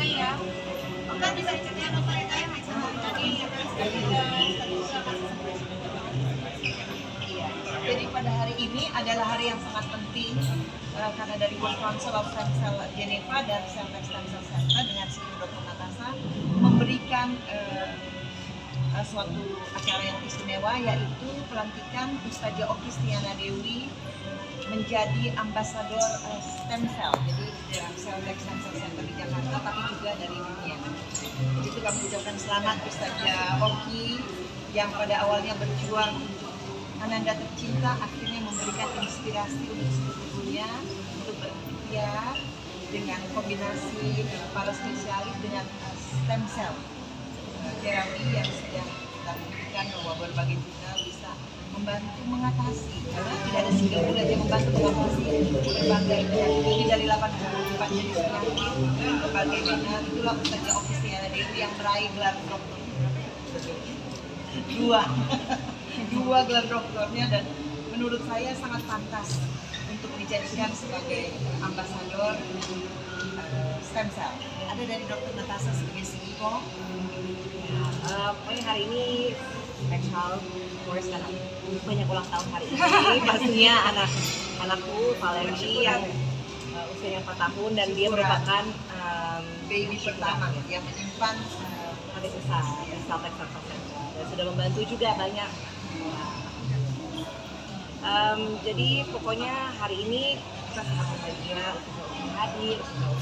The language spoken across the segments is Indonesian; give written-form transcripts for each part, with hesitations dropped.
ya. Kan bisa diceritain apa ceritanya macam tadi ya kan iya. Jadi pada hari ini adalah hari yang sangat penting karena dari World Council of Stem Cell Geneva dan Stem Cell Center dengan seluruh Dr. Natasha memberikan suatu acara yang istimewa, yaitu pelantikan Ustazah Oki Stiana Dewi menjadi ambasador stem cell, jadi dalam Celldex Stem Cell Center di Jakarta, tapi juga dari dunia. Itu kami ucapkan selamat Ustazah Oki yang pada awalnya berjuang untuk Ananda tercinta, akhirnya memberikan inspirasi untuk seluruh dunia untuk berikhtiar dengan kombinasi para spesialis dengan stem cell terapi yang sedang kita buktikan bahwa berbagai juga bisa membantu mengatasi, karena tidak ada single bullet yang membantu mengatasi berbagai penyakit, lebih dari 84 jenis penyakit berbagai mana. Itulah Ustazah Oki Stiana Dewi yang meraih gelar doktor dua gelar doktornya, dan menurut saya sangat pantas untuk dijadikan sebagai ambasador stem cell. Ada dari Dr. Natasha sebagai CEO. Hari ini spesial, course karena banyak ulang tahun hari ini. Pastinya anakku Valerie yang usianya 4 tahun dan dia merupakan baby pertama yang menyimpan hari besar di Celldex Center dan sudah membantu juga banyak. Jadi pokoknya hari ini kita sangat bahagia untuk hadir, untuk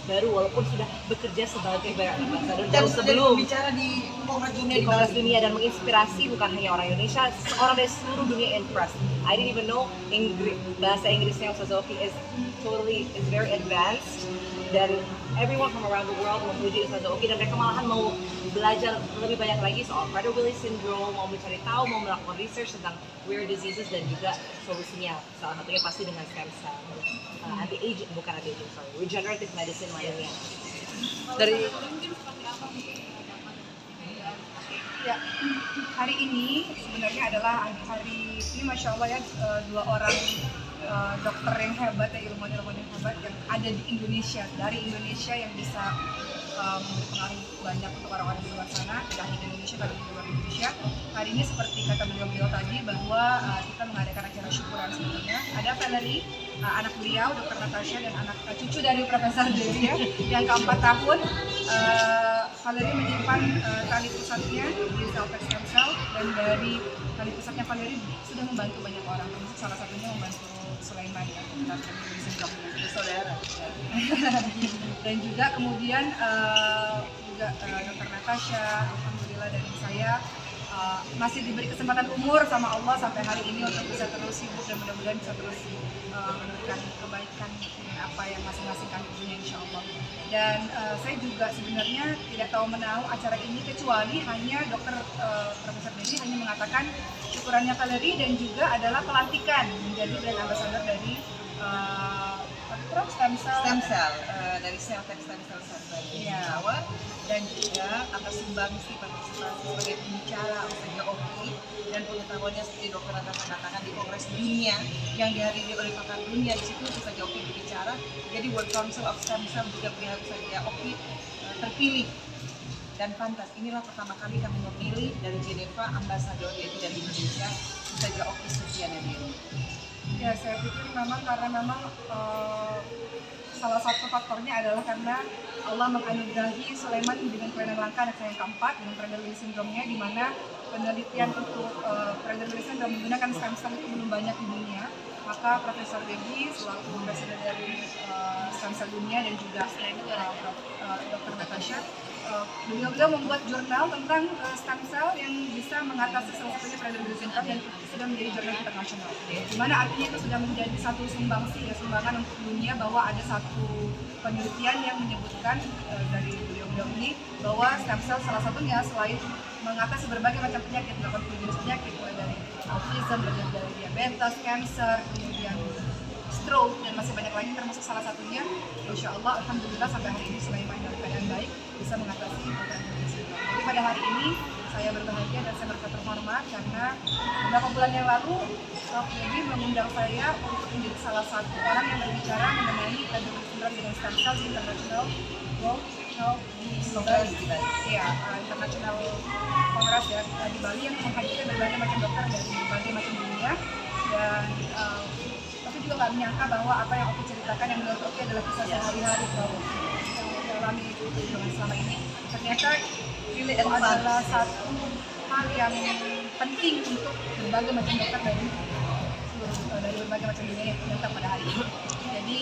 baru walaupun sudah bekerja sebagai brand ambassador jauh sebelum bicara di Kongres Dunia dan menginspirasi bukan hanya orang Indonesia, seorang dari seluruh dunia impressed. I didn't even know bahasa Inggrisnya Ustazah Oki is very advanced, dan everyone from around the world memuji Ustazah Oki, dan mereka malahan mau belajar lebih banyak lagi soal Prader-Willi syndrome, mau mencari tahu, mau melakukan research tentang rare diseases dan juga solusinya. Salah satunya pasti dengan stem cell, anti-aging, bukan anti-aging, regenerative medicine lainnya. Dari ya, hari ini sebenarnya adalah hari ini, masya Allah ya, dua orang dokter yang hebat, ya, ilmuwan yang hebat yang ada di Indonesia, dari Indonesia yang bisa memberi pengaruh banyak untuk orang-orang di luar sana, tidak hanya di Indonesia tapi di luar Indonesia. Hari ini seperti kata beliau tadi bahwa kita mengadakan acara syukuran sebetulnya. Ada Valerie, anak beliau, Dr. Natasha, dan anak cucu dari Profesor Dewi ya, yang ke-4 tahun. Valerie menyimpan tali pusatnya di Celldex Stem Cell, dan dari tali pusatnya Valerie sudah membantu banyak orang, termasuk salah satunya membantu Sulaiman ya, saudara. Dan juga kemudian Dr. Natasha, alhamdulillah, dan saya masih diberi kesempatan umur sama Allah sampai hari ini untuk bisa terus sibuk dan mudah-mudahan bisa terus memberikan kebaikan dengan apa yang masing-masing kami punya, insya Allah. Dan saya juga sebenarnya tidak tahu menahu acara ini, kecuali hanya Profesor Dewi hanya mengatakan syukurannya Valerie dan juga adalah pelantikan menjadi brand ambassador dari stem cell Dari Celldex Stem Cell Center di Jawa, dan juga atas sumbangsi partisipasi sebagai pembicara Ustazah Oki dan pengetahuannya seperti Dr. Natasha katakan di Kongres Dunia yang dihadiri oleh pakar dunia. Di situ Ustazah Oki berbicara, jadi World Council of Stem Cell juga melihat Ustazah Oki terpilih dan pantas. Inilah pertama kali kami memilih dari Geneva ambasador, yaitu dari Indonesia, Ustazah Oki Stiana Dewi. Ya, saya pikir karena salah satu faktornya adalah karena Allah menganugerahi Sulaiman dengan kelainan langka anak saya yang ke-4 dengan Prader-Willi syndrome-nya, di mana penelitian untuk Prader-Willi syndrome menggunakan stem cell itu belum banyak di dunia. Maka Profesor Dewi selaku presiden dari stem cell dunia dan juga Dr. Natasha, beliau membuat jurnal tentang stem cell yang bisa mengatasi salah satunya Prader-Willi syndrome, dan itu sudah menjadi jurnal internasional. Di mana artinya itu sudah menjadi satu sumbangan untuk dunia bahwa ada satu penelitian yang menyebutkan dari beliau ini bahwa stem cell salah satunya selain mengatasi berbagai macam penyakit, 80 jenis penyakit, mulai dari autism, dari diabetes, cancer, kemudian stroke, dan masih banyak lagi, termasuk salah satunya, insya Allah, alhamdulillah sampai hari ini Sulaiman dalam keadaan baik, bisa mengatasi Prader-Willi syndrome. Jadi pada hari ini saya berbahagia dan saya merasa terhormat karena beberapa bulan yang lalu Prof. Debbie mengundang saya untuk menjadi salah satu orang yang berbicara mengenai Prader-Willi syndrome dengan stem cell di International World Health Congress di Bali. Iya, International Congress ya di Bali yang menghadirkan berbagai macam dokter dari berbagai macam dunia dan aku juga nggak menyangka bahwa apa yang aku ceritakan yang menurut Oki adalah kisah sehari-hari bahwa yang aku alami dengan selama ini ternyata itu adalah satu hal yang penting untuk berbagai macam dokter dari berbagai macam dunia yang datang pada hari ini. Jadi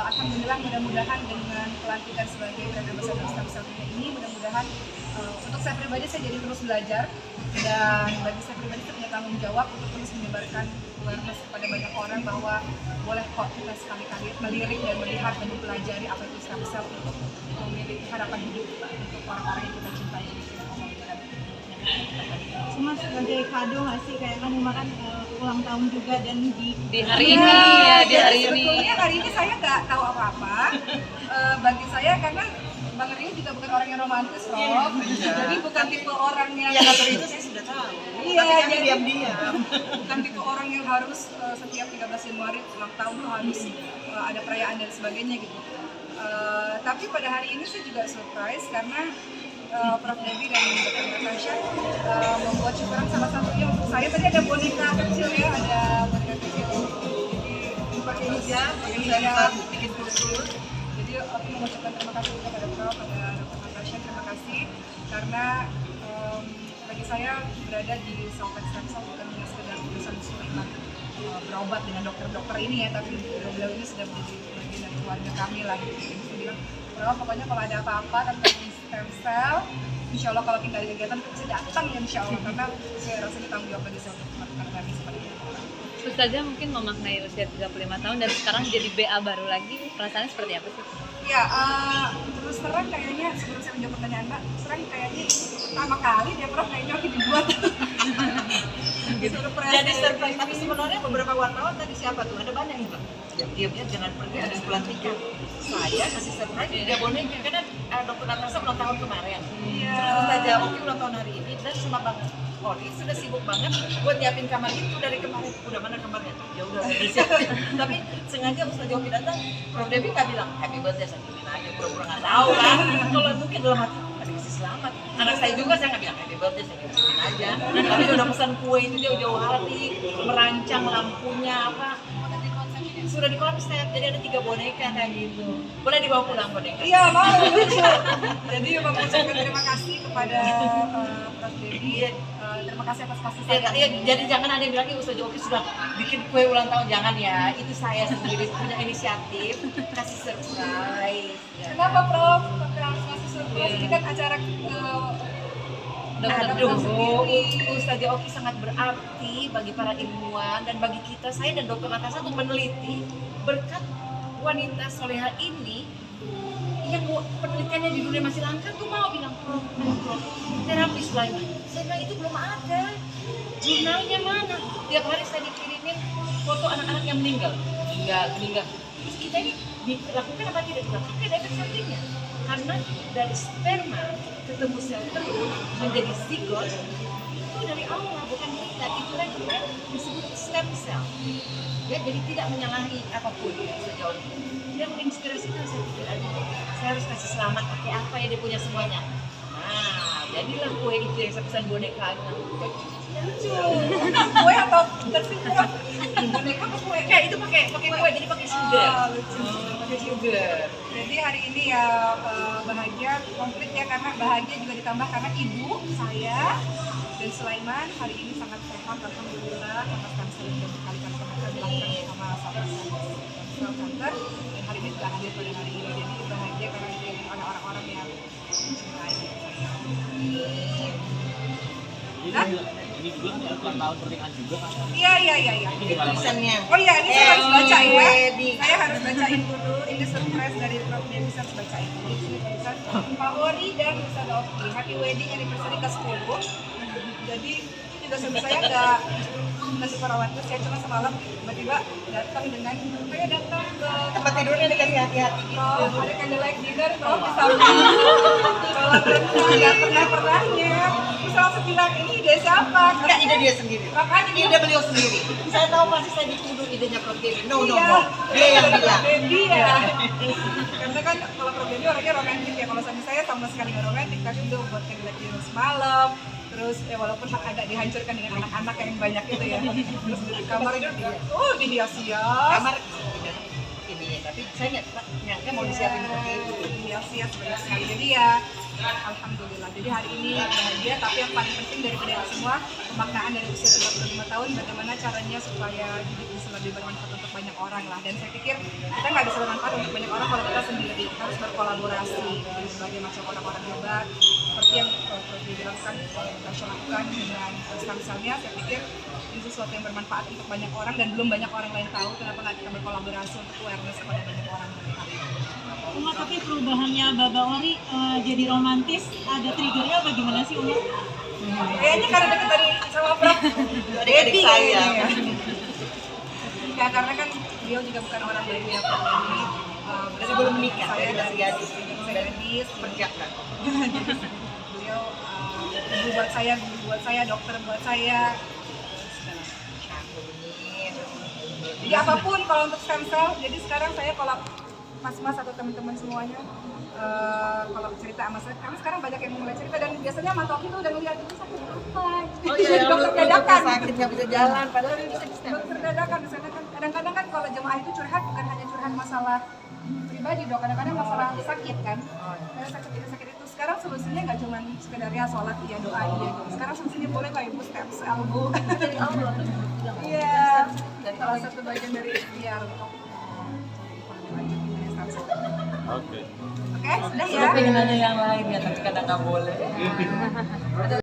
alhamdulillah mudah-mudahan dengan pelantikan sebagai brand ambassador stem cell ini mudah-mudahan untuk saya pribadi saya jadi terus belajar dan bagi saya pribadi saya punya tanggung jawab untuk terus menyebarkan awareness kepada banyak orang bahwa boleh kok kita sekali-kali melirik dan melihat dan mempelajari apa itu stem cell untuk memiliki harapan hidup untuk orang-orang yang kita cintai di negara. Cuma sebagai kado nggak sih kayak kamu makan ulang tahun juga dan Di hari ini ya, di hari ini. Sebetulnya hari ini saya nggak tahu apa-apa. Bagi saya karena Bang Rio juga bukan orang yang romantis, Rob. Jadi bukan tipe orang yang Yang ngatur itu saya sudah tahu. Iya, Tapi kami jadi diam-diam. bukan tipe orang yang harus setiap 13 Januari ulang tahun tuh harus ada perayaan dan sebagainya gitu. Tapi pada hari ini saya juga surprise karena Prof. Debbie dan Dr. Natasha membuat syukuran salah satunya untuk saya. Tadi ada boneka kecil ya, ada boneka kecil. Jadi pakai hijab, Bikin kurus-kurus. jadi aku mengucapkan terima kasih juga pada Prof, pada Dr. Natasha, terima kasih karena bagi saya berada di Salflex Stem Cell bukan hanya sekedar urusan Sulaiman berobat dengan dokter-dokter ini ya, tapi beliau ini sudah menjadi bagian dari keluarga kami lah. Jadi saya bilang, Prof, pokoknya kalau ada apa-apa tentang stem cell, insya Allah kalau tinggal di kegiatan kita bisa datang ya insya Allah karena saya rasa ini tanggung jawab bagi saya untuk melakukan kami seperti itu. Terus saja mungkin memaknai usia 35 tahun dan sekarang jadi BA baru lagi, perasaannya seperti apa sih? Ya, terus terang kayaknya sebelum saya menjawab pertanyaan Mbak, terang kayaknya pertama kali dia Prof kayaknya aku dibuat. Jadi surprise. Tapi sebenarnya beberapa wartawan tadi siapa tuh? Ada banyak nih, Pak. Diam-diam jangan pergi habis pelantikan. Saya kasih surprise dia boneka karena Dr. Natasha ulang tahun kemarin. Terus saja Oki ulang tahun hari ini dan sama Bang Ori sudah sibuk banget buat nyiapin kamar itu dari kemarin. Udah mana kamarnya? Ya udah disiapin. Tapi sengaja Ustaz Oki datang, Prof. Debbie nggak bilang happy birthday, saya bilang aja pura-pura nggak tahu kan. Kalau mungkin dalam hati ada kasih selamat. Anak saya juga saya nggak bilang happy birthday, saya bilang aja. Tapi udah pesan kue itu jauh-jauh hari, merancang lampunya apa. Sudah di konsep, jadi ada 3 boneka kayak gitu. Boleh dibawa pulang boneka? Iya, mau lucu. Jadi mengucapkan terima kasih kepada Prof. Debbie. Terima kasih atas kasih sayang. Ya, jadi jangan ada yang bilang, Ustaz Oki sudah bikin kue ulang tahun, jangan ya. Itu saya sendiri punya inisiatif, kasih surprise. Kenapa Prof? Tapi harus ngasih surprise? Ini kan acara Aduh, Ustaz Oki sangat berarti bagi para ilmuwan dan bagi kita, saya dan Dr. Natasha untuk meneliti berkat wanita soleha ini yang penelitiannya di dunia masih langka tuh mau bilang Prof, terapi Sulaiman. Saya bilang itu belum ada. Jurnalnya mana? Tiap hari saya dikirimin foto anak-anak yang meninggal. Terus kita ini dilakukan apa tidak dilakukan? Ada efek sampingnya. Karena dari sperma ketemu sel telur menjadi zigot itu dari Allah, bukan kita. Itulah yang kemudian disebut stem cell. Ya, jadi tidak menyalahi apapun sejauh ini. Dia menginspirasi kan saya pikir aja. Saya harus kasih selamat pakai apa ya, dia punya semuanya. Nah, jadilah kue itu yang saya pesan boneka. lucu. Kue atau tersimpan? Boneka apa kue? Kayak itu pakai kue, jadi pakai sugar. Lucu. Pakai sugar. Jadi hari ini ya bahagia komplit ya, karena bahagia juga ditambah karena ibu saya dan Sulaiman hari ini sangat sehat alhamdulillah, karena kanker yang berkali-kali kita dilakukan sama Sel Center, dan hari ini juga hadir pada hari ini. Jadi bahagia karena ada orang-orang yang mencintai saya. Ini juga ulang tahun pernikahan juga kan? Iya. Tulisannya. Oh iya, ini saya harus baca ya. Wedding. Saya harus bacain dulu. Ini surprise dari Prof. Debbie, saya harus bacain. Ini tulisan Pak Ori dan Ustaz Oki. Happy wedding anniversary ke-10. Jadi itu juga saya nggak super romantis. Saya cuma semalam tiba-tiba datang dengan saya datang ke Tempat tidurnya dikasih hati-hati gitu. Prof, ada candlelight dinner, Prof, di samping kolam renang. Nggak pernahnya. Terus langsung langsung bilang ini ide siapa? Enggak, ide dia sendiri. Makanya Ini ide beliau sendiri. Saya tahu pasti saya dituduh idenya Prof. Dewi. No. Dia yang bilang. Iya. Karena kan kalau Prof. Dewi orangnya romantis ya. Kalau suami saya sama sekali nggak romantis, tapi udah buat candlelight dinner semalam. Terus ya walaupun agak dihancurkan dengan anak-anak yang banyak itu ya. Terus di kamar itu dihias-hias. Kamar ini, tapi saya nggak nyangka mau disiapin seperti itu. Dihias-hias banyak sekali. Jadi ya alhamdulillah. Jadi hari ini bahagia, tapi yang paling penting daripada itu semua pemaknaan dari usia 35 tahun bagaimana caranya supaya hidup bisa lebih bermanfaat untuk banyak orang lah. Dan saya pikir kita nggak bisa bermanfaat untuk banyak orang kalau kita sendiri, kita harus berkolaborasi dengan berbagai macam orang-orang hebat seperti yang Prof. bilang kan kita lakukan dengan stem cell-nya. Saya pikir ini sesuatu yang bermanfaat untuk banyak orang dan belum banyak orang lain tahu. Kenapa nggak kita berkolaborasi untuk awareness kepada banyak orang. Uma, tapi perubahannya Baba Ori jadi romantis, ada triggernya bagaimana sih Uma? Kayaknya karena deket tadi sama Prof. Adik-adik saya. Ya karena kan beliau juga bukan orang baru ya Prof. Jadi Dari belum menikah, saya dari gadis. saya gadis Perjalanan. beliau ibu buat saya, guru buat saya, dokter buat saya. Jadi apapun kalau untuk stem cell, jadi sekarang saya kalau mas-mas atau teman-teman semuanya kalau cerita sama saya, karena sekarang banyak yang mulai cerita dan biasanya Mas Toki tuh udah ngeliat itu sakit apa, Oh iya, dokter dadakan, sakit nggak bisa jalan, padahal ini bisa di dokter dadakan di sana kan kadang-kadang kan kalau jemaah itu curhat bukan hanya curhat masalah pribadi dok, kadang-kadang masalah sakit kan, karena sakit itu sekarang solusinya nggak cuma sekedar ya sholat iya doa iya, sekarang solusinya boleh kok ibu stem cell bu, iya, salah satu bagian dari ikhtiar untuk Oke. Oke, sudah ya. pengen nanya yang lain ya, tapi kadang nggak boleh.